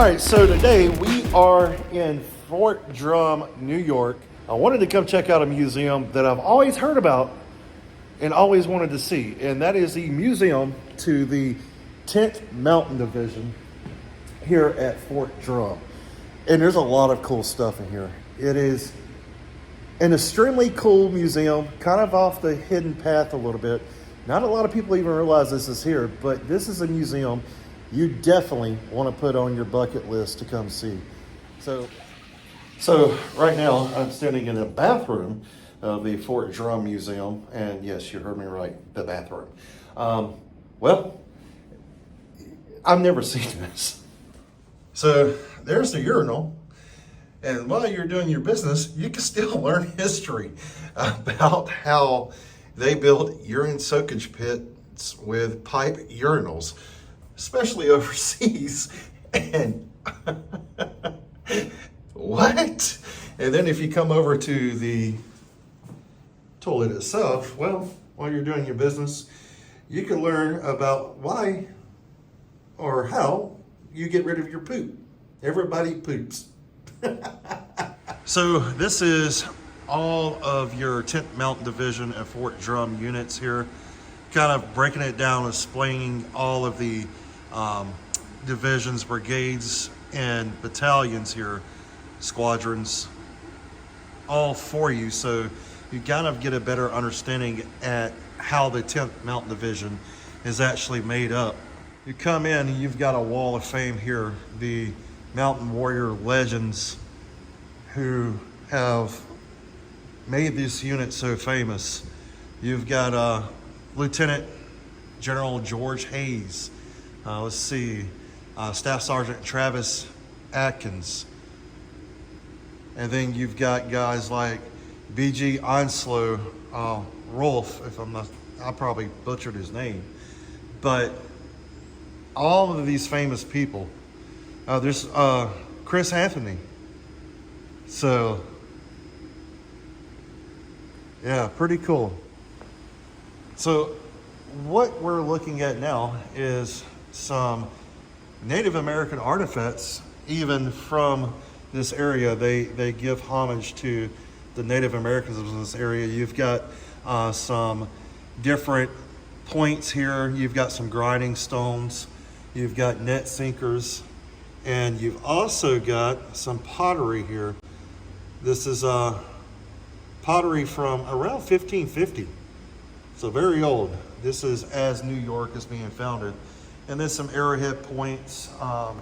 right, so today we are in Fort Drum, New York. I wanted to come check out a museum that I've always heard about and always wanted to see, and that is the museum to the 10th Mountain Division here at Fort Drum. And there's a lot of cool stuff in here. It is an extremely cool museum, kind of off the hidden path a little bit. Not a lot of people even realize this is here, but this is a museum you definitely want to put on your bucket list to come see. So right now I'm standing in the bathroom of the Fort Drum Museum, and yes, you heard me right, the bathroom. Well, I've never seen this. So there's the urinal, and while you're doing your business, you can still learn history about how they built urine soakage pits with pipe urinals, especially overseas. And what? And then if you come over to the toilet itself, well, while you're doing your business, you can learn about why or how you get rid of your poop. Everybody poops. So this is all of your 10th Mountain Division and Fort Drum units here, kind of breaking it down, explaining all of the divisions, brigades, and battalions here, squadrons, all for you, so you kind of get a better understanding at how the 10th Mountain Division is actually made up. You come in and you've got a wall of fame here, the mountain warrior legends who have made this unit so famous. You've got Lieutenant General George Hayes, let's see, Staff Sergeant Travis Atkins, and then you've got guys like B.G. Onslow, Rolf, if I'm not, I probably butchered his name, but all of these famous people. There's Chris Anthony. So, yeah, pretty cool. So, what we're looking at now is some Native American artifacts, even from this area. They give homage to the Native Americans of this area. You've got some different points here. You've got some grinding stones. You've got net sinkers. And you've also got some pottery here. This is pottery from around 1550. So very old. This is as New York is being founded. And then some arrowhead points. And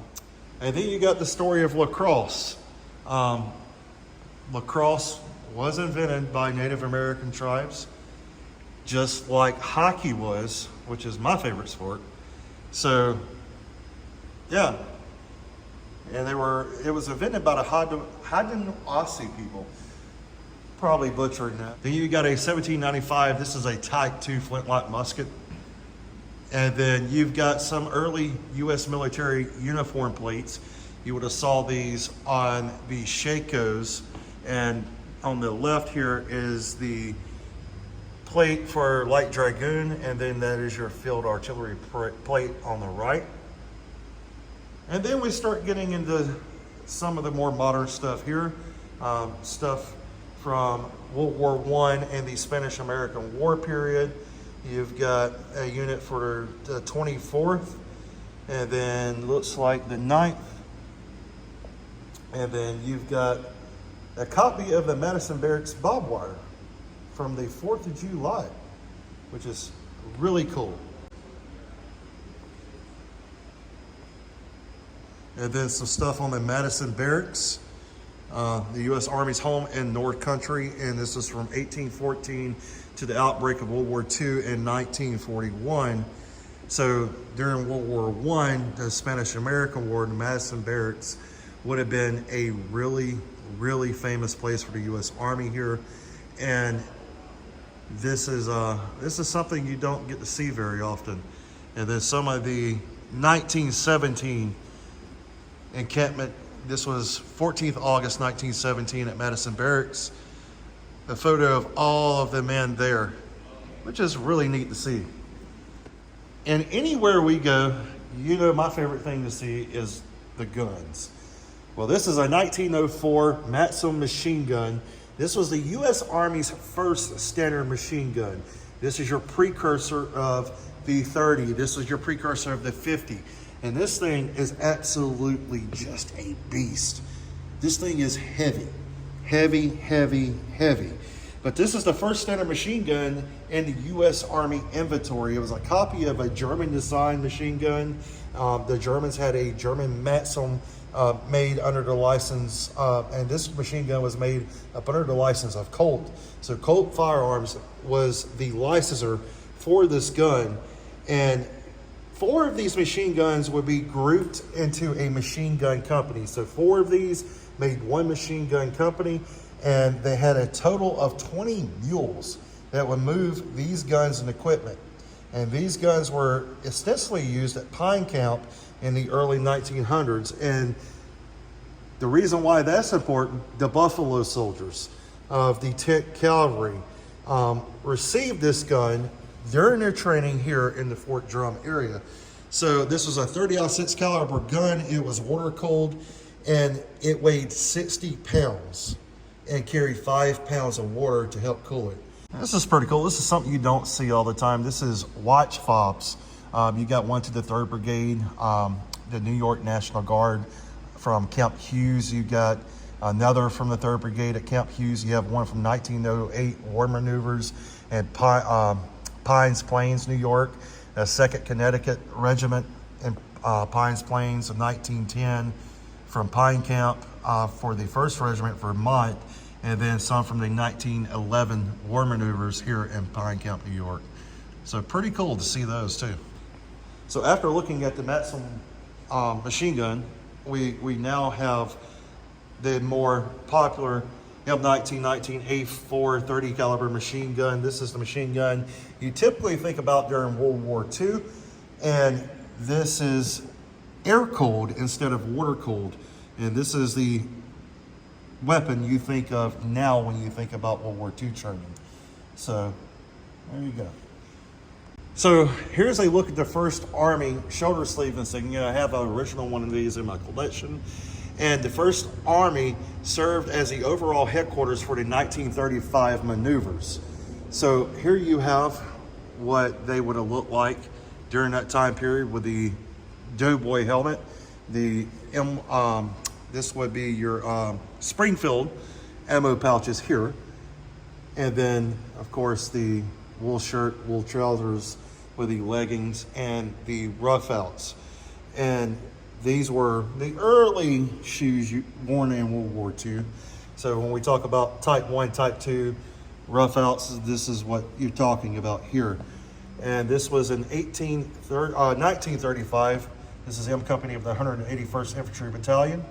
then you got the story of lacrosse. Lacrosse was invented by Native American tribes, just like hockey was, which is my favorite sport. So, yeah. And it was invented by the Haudenosaunee people. Probably butchering that. Then you got a 1795, this is a Type 2 flintlock musket. And then you've got some early U.S. military uniform plates. You would have saw these on the Shakos. And on the left here is the plate for Light Dragoon, and then that is your field artillery plate on the right. And then we start getting into some of the more modern stuff here. Stuff from World War I and the Spanish-American War period. You've got a unit for the 24th, and then looks like the 9th. And then you've got a copy of the Madison Barracks barbed wire from the 4th of July, which is really cool. And then some stuff on the Madison Barracks, the U.S. Army's home in North Country, and this is from 1814 to the outbreak of World War II in 1941. So during World War I, the Spanish-American War, the Madison Barracks would have been a really, really famous place for the U.S. Army here. And this is something you don't get to see very often. And then some of the 1917 encampment, this was 14th August 1917 at Madison Barracks. A photo of all of the men there, which is really neat to see. And anywhere we go, you know, my favorite thing to see is the guns. Well, this is a 1904 Maxim machine gun. This was the U.S. Army's first standard machine gun. This is your precursor of the 30. This is your precursor of the 50. And this thing is absolutely just a beast. This thing is heavy, heavy, heavy, heavy. But this is the first standard machine gun in the U.S. Army inventory. It was a copy of a German-designed machine gun. The Germans had a German Maxim made under the license, and this machine gun was made up under the license of Colt. So Colt Firearms was the licensor for this gun, and 4 of these machine guns would be grouped into a machine gun company. So 4 of these made one machine gun company, and they had a total of 20 mules that would move these guns and equipment. And these guns were extensively used at Pine Camp in the early 1900s. And the reason why that's important, the Buffalo Soldiers of the 10th Cavalry received this gun during their training here in the Fort Drum area. So this was a 30-06 caliber gun. It was water cooled, and it weighed 60 pounds and carried 5 pounds of water to help cool it. This is pretty cool. This is something you don't see all the time. This is watch fobs. You got one to the 3rd Brigade, the New York National Guard from Camp Hughes. You got another from the 3rd Brigade at Camp Hughes. You have one from 1908 War Maneuvers at Pines Plains, New York. A 2nd Connecticut Regiment in Pines Plains of 1910 from Pine Camp for the 1st Regiment, Vermont. And then some from the 1911 War Maneuvers here in Pine Camp, New York. So pretty cool to see those too. So after looking at the Maxim machine gun, we now have the more popular M1919 A4 30 caliber machine gun. This is the machine gun you typically think about during World War II. And this is air cooled instead of water cooled. And this is the weapon you think of now when you think about World War II training. So there you go. So here's a look at the first Army shoulder sleeve insignia. I have an original one of these in my collection. And the first Army served as the overall headquarters for the 1935 maneuvers. So here you have what they would have looked like during that time period with the Doughboy helmet. This would be your Springfield ammo pouches here. And then, of course, the wool shirt, wool trousers with the leggings and the rough outs. And these were the early shoes worn in World War II. So when we talk about type 1, type 2 rough outs, this is what you're talking about here. And this was in 1935. This is M Company of the 181st Infantry Battalion.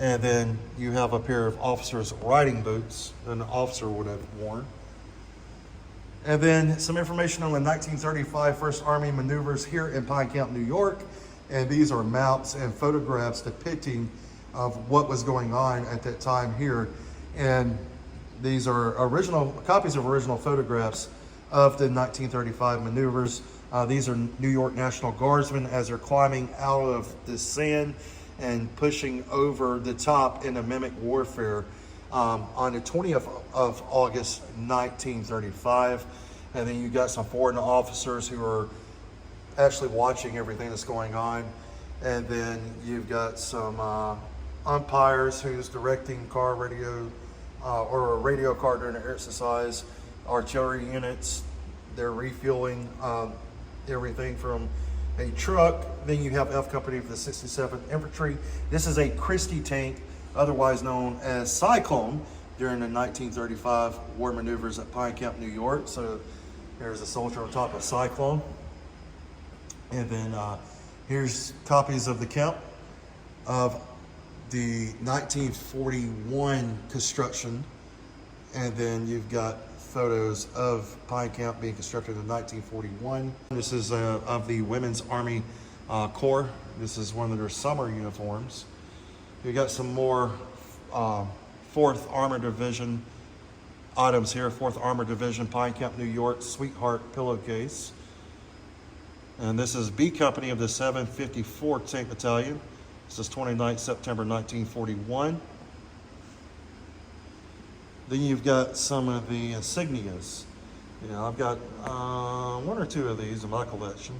And then you have a pair of officer's riding boots that an officer would have worn. And then some information on the 1935 First Army maneuvers here in Pine Camp, New York. And these are maps and photographs depicting of what was going on at that time here. And these are copies of original photographs of the 1935 maneuvers. These are New York National Guardsmen as they're climbing out of the sand and pushing over the top in a mimic warfare on the 20th of August, 1935. And then you got some foreign officers who are actually watching everything that's going on. And then you've got some umpires who's directing car radio or a radio car during an exercise, artillery units, they're refueling everything from a truck. Then you have F Company of the 67th Infantry. This is a Christie tank, otherwise known as Cyclone, during the 1935 war maneuvers at Pine Camp, New York. So there's a soldier on top of Cyclone. And then here's copies of the count of the 1941 construction. And then you've got photos of Pine Camp being constructed in 1941. This is of the Women's Army Corps. This is one of their summer uniforms. You got some more 4th Armored Division items here. 4th Armored Division, Pine Camp, New York, Sweetheart pillowcase. And this is B Company of the 754th Tank Battalion. This is 29 September 1941. Then you've got some of the insignias. I've got one or two of these in my collection.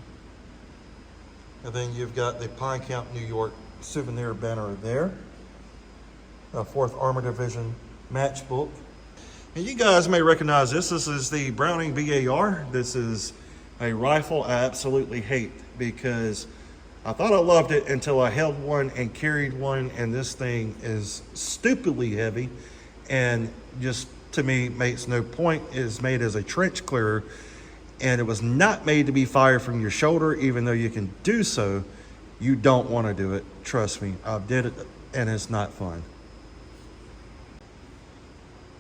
And then you've got the Pine Camp, New York souvenir banner there. 4th Armored Division matchbook. And you guys may recognize this. This is the Browning BAR. This is a rifle I absolutely hate because I thought I loved it until I held one and carried one, and this thing is stupidly heavy and just to me makes no point. It is made as a trench clearer, and it was not made to be fired from your shoulder. Even though you can do so, you don't want to do it. Trust me, I did it and it's not fun.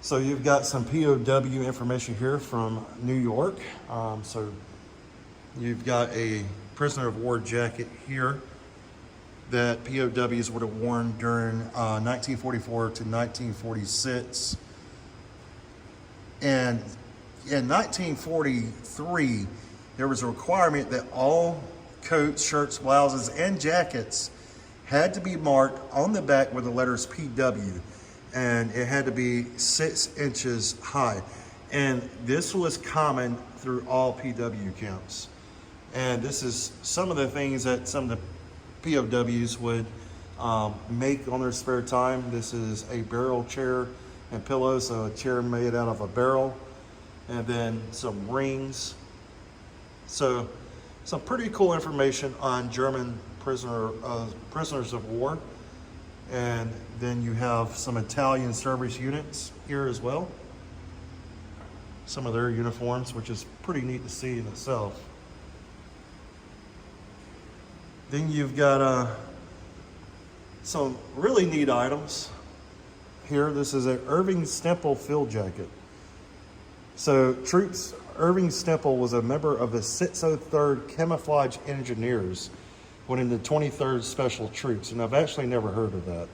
So you've got some POW information here from New York. So you've got a prisoner of war jacket here that POWs would have worn during 1944 to 1946. And in 1943, there was a requirement that all coats, shirts, blouses, and jackets had to be marked on the back with the letters PW. And it had to be 6 inches high. And this was common through all PW camps. And this is some of the things that some of the POWs would make on their spare time. This is a barrel chair and pillow, so a chair made out of a barrel. And then some rings. So some pretty cool information on German prisoners of war. And then you have some Italian service units here as well. Some of their uniforms, which is pretty neat to see in itself. Then you've got some really neat items here. This is an Irving Stle field jacket. So troops, Irving Stle was a member of the 603rd Camouflage Engineers, went into 23rd Special Troops, and I've actually never heard of that.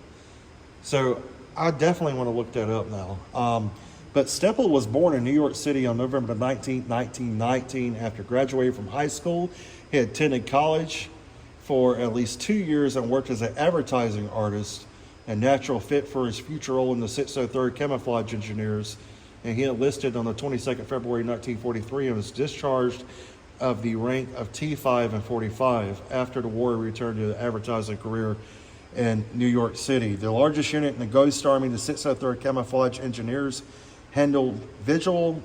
So I definitely want to look that up now. But Stle was born in New York City on November 19, 1919. After graduating from high school, he attended college for at least 2 years and worked as an advertising artist, a natural fit for his future role in the 603rd Camouflage Engineers. And he enlisted on the 22nd February 1943 and was discharged of the rank of T5 and 45. After the war, he returned to the advertising career in New York City. The largest unit in the Ghost Army, the 603rd Camouflage Engineers, handled visual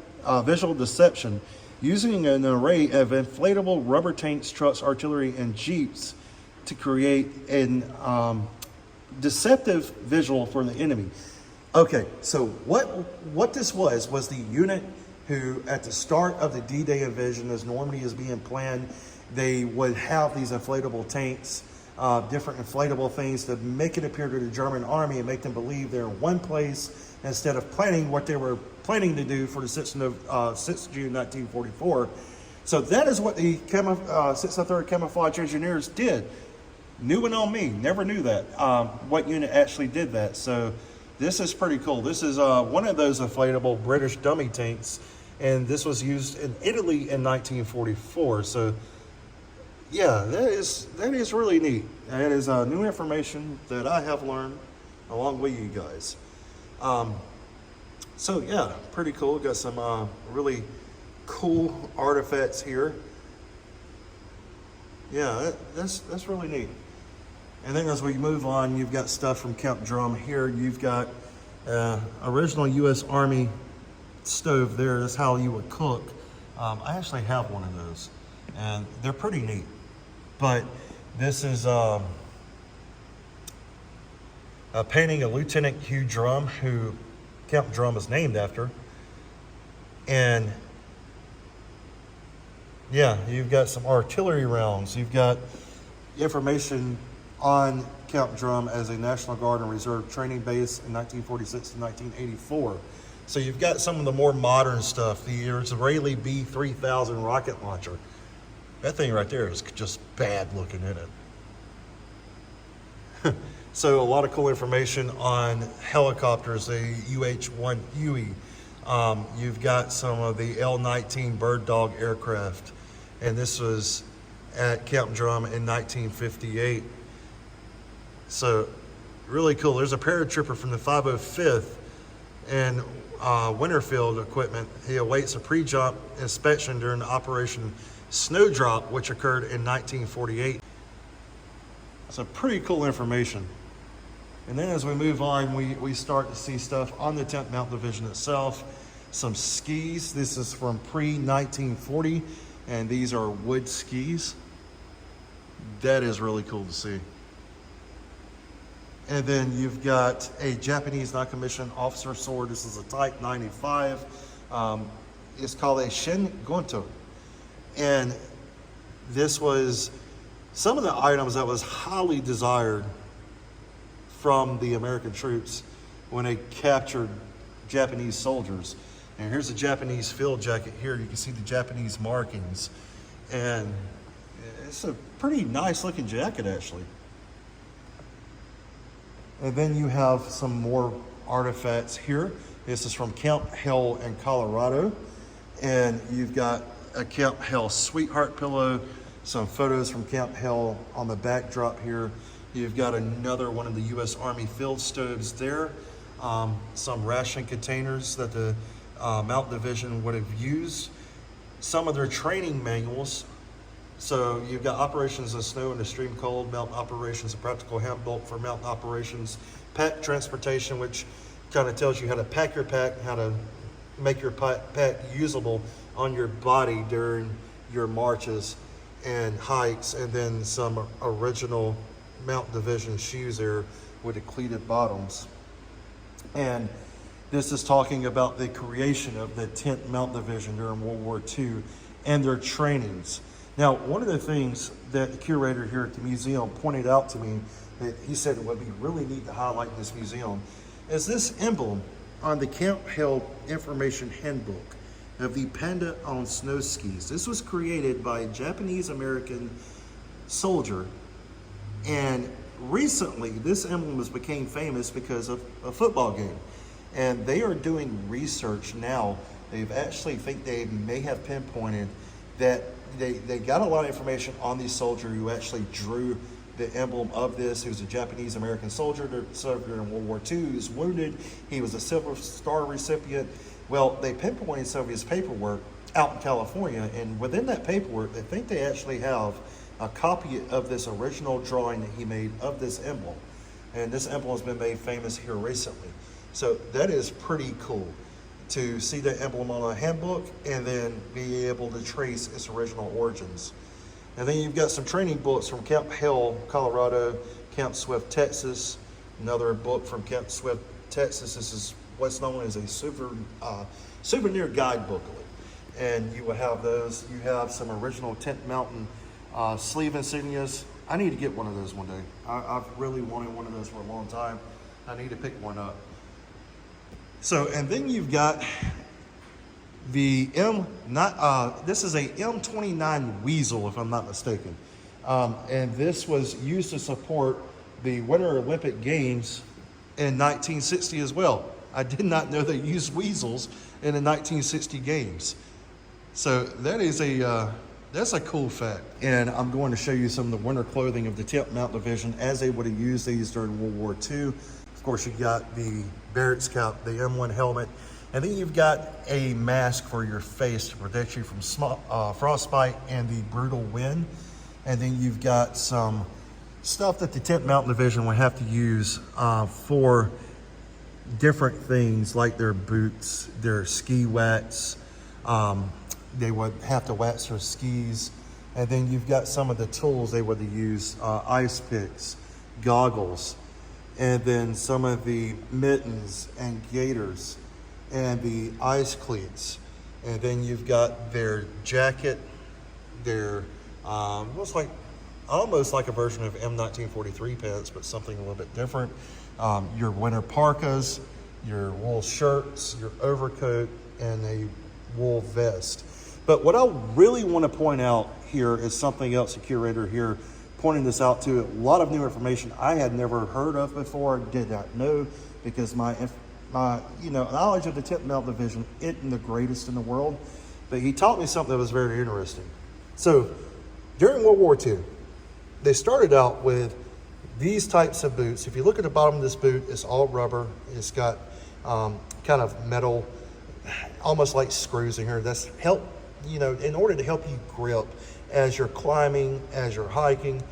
deception using an array of inflatable rubber tanks, trucks, artillery, and jeeps to create an deceptive visual for the enemy. Okay, so what this was the unit who, at the start of the D-Day invasion, as Normandy is being planned, they would have these inflatable tanks, different inflatable things to make it appear to the German army and make them believe they're in one place instead of planning what they were planning to do for the 6th June 1944. So that is what the 603rd Camouflage Engineers did. New one on me, never knew that, what unit actually did that. So this is pretty cool. This is one of those inflatable British dummy tanks, and this was used in Italy in 1944. So yeah, that is really neat. That is new information that I have learned along with you guys. So yeah, pretty cool. Got some really cool artifacts here. Yeah, that's really neat. And then as we move on, you've got stuff from Camp Drum here. You've got original U.S. Army stove there. That's how you would cook. I actually have one of those, and they're pretty neat. But this is a painting of Lieutenant Hugh Drum, who Camp Drum is named after. And yeah, you've got some artillery rounds. You've got information on Camp Drum as a National Guard and Reserve training base in 1946 to 1984. So you've got some of the more modern stuff. The Israeli B-3000 rocket launcher. That thing right there is just bad looking, isn't it? So a lot of cool information on helicopters, the UH-1 Huey. You've got some of the L-19 Bird Dog aircraft. And this was at Camp Drum in 1958. So really cool. There's a paratrooper from the 505th and Winterfield equipment. He awaits a pre-jump inspection during Operation Snowdrop, which occurred in 1948. So pretty cool information. And then as we move on, we start to see stuff on the 10th Mountain Division itself. Some skis. This is from pre-1940, and these are wood skis. That is really cool to see. And then you've got a Japanese non-commissioned officer sword. This is a Type 95. It's called a Shin Gonto. And this was some of the items that was highly desired from the American troops when they captured Japanese soldiers. And here's a Japanese field jacket here. You can see the Japanese markings. And it's a pretty nice looking jacket, actually. And then you have some more artifacts here. This is from Camp Hell in Colorado. And you've got a Camp Hell sweetheart pillow, some photos from Camp Hell on the backdrop here. You've got another one of the U.S. Army field stoves there. Some ration containers that the Mountain Division would have used. Some of their training manuals. So you've got operations in snow and extreme cold, mountain operations, a practical handbook for mountain operations, pack transportation, which kind of tells you how to pack your pack, how to make your pack usable on your body during your marches and hikes, and then some original Mountain Division shoes there with the cleated bottoms. And this is talking about the creation of the 10th Mountain Division during World War II and their trainings. Now, one of the things that the curator here at the museum pointed out to me that he said it would be really neat to highlight in this museum is this emblem on the Camp Hell Information Handbook of the panda on snow skis. This was created by a Japanese-American soldier, and recently this emblem became famous because of a football game. And they are doing research now. They've actually think they may have pinpointed that they got a lot of information on the soldier who actually drew the emblem of this. He was a Japanese-American soldier that served during World War II. He was wounded. He was a Silver Star recipient. Well, they pinpointed some of his paperwork out in California, and within that paperwork, they think they actually have a copy of this original drawing that he made of this emblem. And this emblem has been made famous here recently. So that is pretty cool to see the emblem on a handbook and then be able to trace its original origins. And then you've got some training books from Camp Hell, Colorado, Camp Swift, Texas. Another book from Camp Swift, Texas. This is what's known as a souvenir guide booklet. And you will have those. You have some original 10th Mountain sleeve insignias. I need to get one of those one day. I've really wanted one of those for a long time. I need to pick one up. So, and then you've got the this is a M29 Weasel, if I'm not mistaken. And this was used to support the Winter Olympic Games in 1960 as well. I did not know they used weasels in the 1960 games. So that is that's a cool fact. And I'm going to show you some of the winter clothing of the 10th Mountain Division as they would have used these during World War II. Of course, you got the Barracks cap, the M1 helmet, and then you've got a mask for your face to protect you from frostbite and the brutal wind. And then you've got some stuff that the 10th Mountain Division would have to use for different things, like their boots, their ski wax. They would have to wax their skis. And then you've got some of the tools they would use, ice picks, goggles, and then some of the mittens and gaiters and the ice cleats. And then you've got their jacket, their looks like almost like a version of M1943 pants, but something a little bit different. Your winter parkas, your wool shirts, your overcoat, and a wool vest. But what I really want to point out here is something else the curator here pointing this out to. A lot of new information I had never heard of before, did not know, because my knowledge of the 10th Mountain Division isn't the greatest in the world. But he taught me something that was very interesting. So during World War II, they started out with These types of boots, if you look at the bottom of this boot, it's all rubber. It's got kind of metal, almost like screws in here. That's help, you know, in order to help you grip as you're climbing, as you're hiking.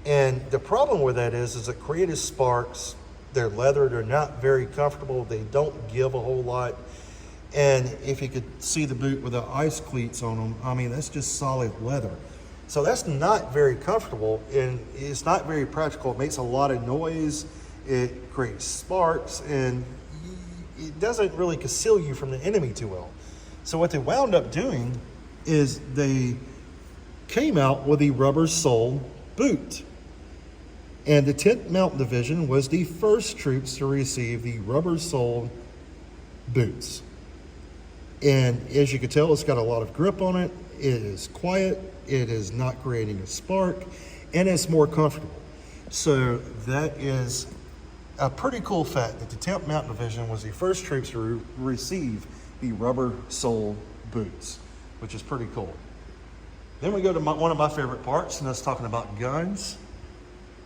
And the problem with that is it created sparks. They're leather, they're not very comfortable. They don't give a whole lot. And if you could see the boot with the ice cleats on them, I mean, that's just solid leather. So that's not very comfortable, and it's not very practical. It makes a lot of noise. It creates sparks, and it doesn't really conceal you from the enemy too well. So what they wound up doing is they came out with a rubber sole boot. And the 10th Mountain Division was the first troops to receive the rubber sole boots. And as you can tell, it's got a lot of grip on it. It is quiet. It is not creating a spark, and it's more comfortable. So that is a pretty cool fact that the 10th Mountain Division was the first troops to receive the rubber sole boots, which is pretty cool. Then we go to one of my favorite parts, and that's talking about guns,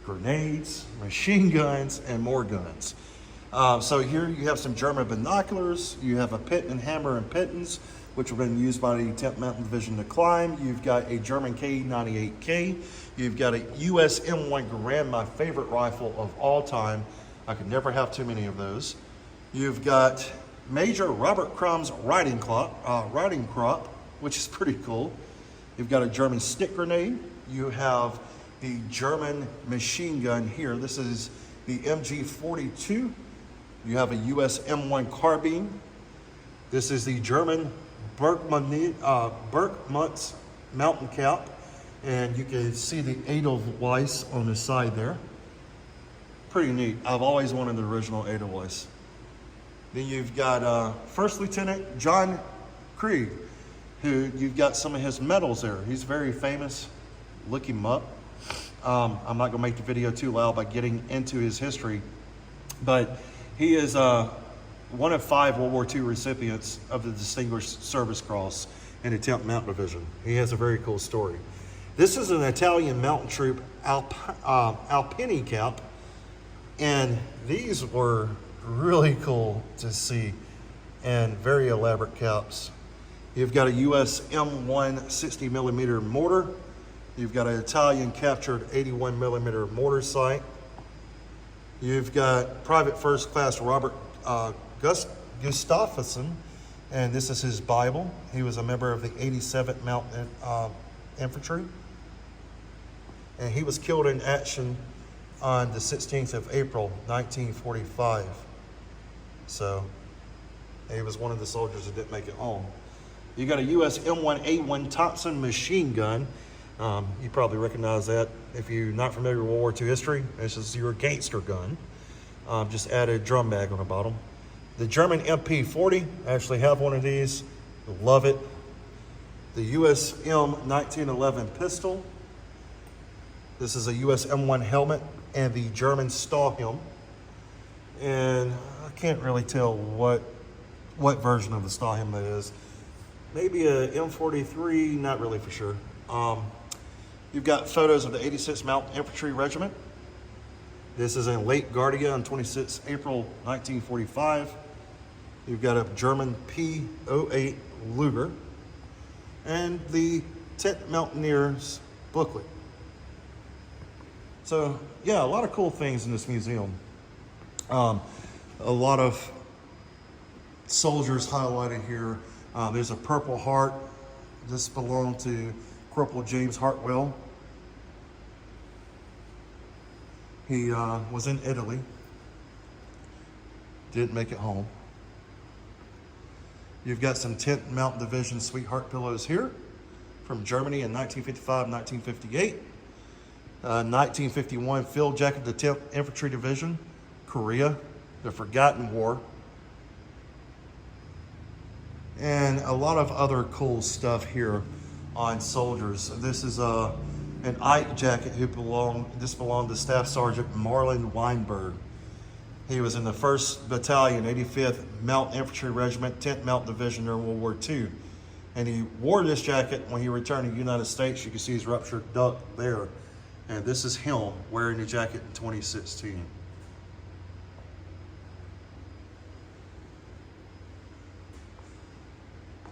grenades, machine guns, and more guns. So here you have some German binoculars. You have a Pittman hammer and pittons, which have been used by the 10th Mountain Division to climb. You've got a German K98K. You've got a US M1 Garand, my favorite rifle of all time. I could never have too many of those. You've got Major Robert Crumb's riding crop, which is pretty cool. You've got a German stick grenade. You have the German machine gun here. This is the MG42. You have a US M1 carbine. This is the German Berkmann's mountain cap. And you can see the Edelweiss on the side there. Pretty neat. I've always wanted the original Edelweiss. Then you've got First Lieutenant John Krieg, who you've got some of his medals there. He's very famous. Look him up. I'm not gonna make the video too loud by getting into his history, but he is one of 5 World War II recipients of the Distinguished Service Cross in the 10th Mountain Division. He has a very cool story. This is an Italian mountain troop Alpini cap, and these were really cool to see and very elaborate caps. You've got a US M1 60 millimeter mortar. You've got an Italian captured 81 millimeter mortar sight. You've got Private First Class Robert Gustafsson, and this is his Bible. He was a member of the 87th Mountain Infantry, and he was killed in action on the 16th of April, 1945. So he was one of the soldiers that didn't make it home. You got a US M1A1 Thompson machine gun. You probably recognize that. If you're not familiar with World War II history, this is your gangster gun. Just added a drum mag on the bottom. The German MP40, I actually have one of these. Love it. The US M1911 pistol. This is a US M1 helmet and the German Stahlhelm. And I can't really tell what version of the Stahlhelm that is. Maybe a M43, not really for sure. You've got photos of the 86th Mountain Infantry Regiment. This is in Lake Guardia on 26 April 1945. You've got a German P08 Luger and the 10th Mountaineers booklet. So yeah, a lot of cool things in this museum. A lot of soldiers highlighted here. There's a Purple Heart. This belonged to Corporal James Hartwell. He was in Italy. Didn't make it home. You've got some 10th Mountain Division Sweetheart pillows here from Germany in 1955, 1958. 1951 field jacket, the 10th Infantry Division, Korea, the Forgotten War. And a lot of other cool stuff here on soldiers. This is an Ike jacket this belonged to Staff Sergeant Marlon Weinberg. He was in the 1st Battalion, 85th Mountain Infantry Regiment, 10th Mountain Division during World War II. And he wore this jacket when he returned to the United States. You can see his ruptured duct there. And this is him wearing the jacket in 2016.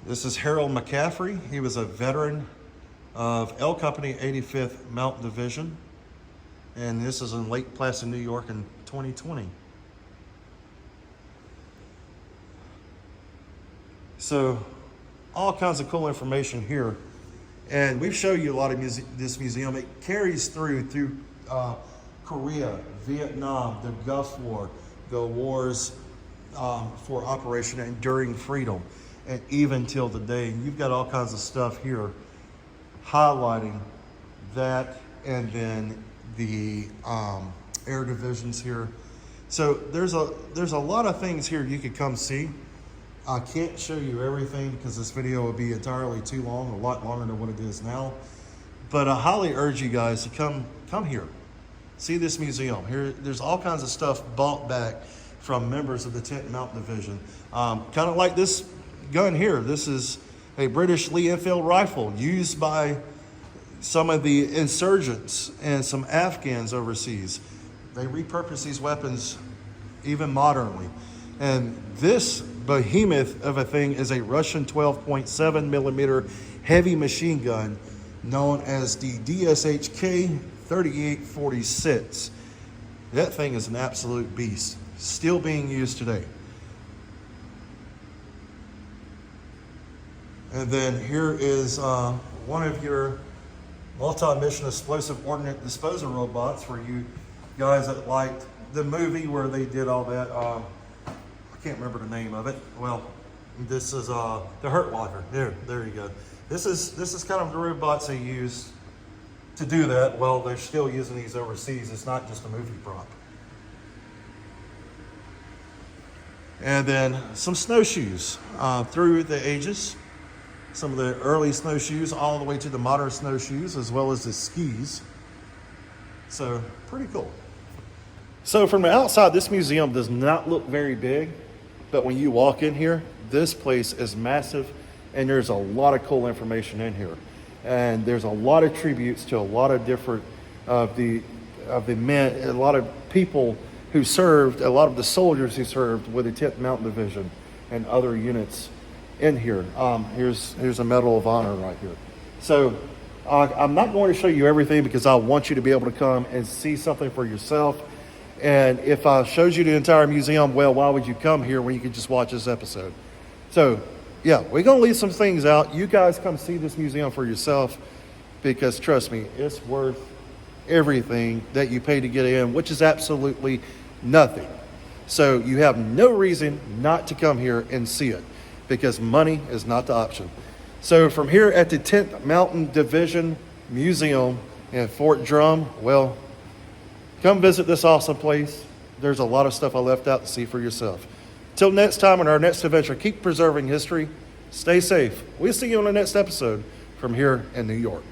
This is Harold McCaffrey. He was a veteran of L Company 85th Mountain Division. And this is in Lake Placid, New York in 2020. So all kinds of cool information here. And we've shown you a lot of this museum. It carries through Korea, Vietnam, the Gulf War, the wars for Operation Enduring Freedom, and even till today. And you've got all kinds of stuff here highlighting that, and then the air divisions here. So there's a lot of things here you could come see. I can't show you everything because this video would be entirely too long, a lot longer than what it is now. But I highly urge you guys to come here, see this museum. Here, there's all kinds of stuff bought back from members of the 10th Mountain Division. Kind of like this gun here. This is a British Lee Enfield rifle used by some of the insurgents and some Afghans overseas. They repurpose these weapons even modernly. And this behemoth of a thing is a Russian 12.7 millimeter heavy machine gun known as the DSHK 3846. That thing is an absolute beast, still being used today. And then here is one of your multi-mission explosive ordnance disposal robots for you guys that liked the movie where they did all that. I can't remember the name of it. Well, this is the Hurt Locker. There you go. This is kind of the robots they use to do that. Well, they're still using these overseas. It's not just a movie prop. And then some snowshoes through the ages. Some of the early snowshoes all the way to the modern snowshoes, as well as the skis. So pretty cool. So from the outside, this museum does not look very big, but when you walk in here, this place is massive, and there's a lot of cool information in here. And there's a lot of tributes to a lot of different of the men, a lot of people who served, a lot of the soldiers who served with the 10th Mountain Division and other units in here. Here's a Medal of Honor right here. So I'm not going to show you everything because I want you to be able to come and see something for yourself. And if I showed you the entire museum, well, why would you come here when you could just watch this episode? So yeah, we're going to leave some things out. You guys come see this museum for yourself, because trust me, it's worth everything that you pay to get in, which is absolutely nothing. So you have no reason not to come here and see it, because money is not the option. So from here at the 10th Mountain Division Museum in Fort Drum, well, come visit this awesome place. There's a lot of stuff I left out to see for yourself. Till next time on our next adventure, keep preserving history. Stay safe. We'll see you on the next episode from here in New York.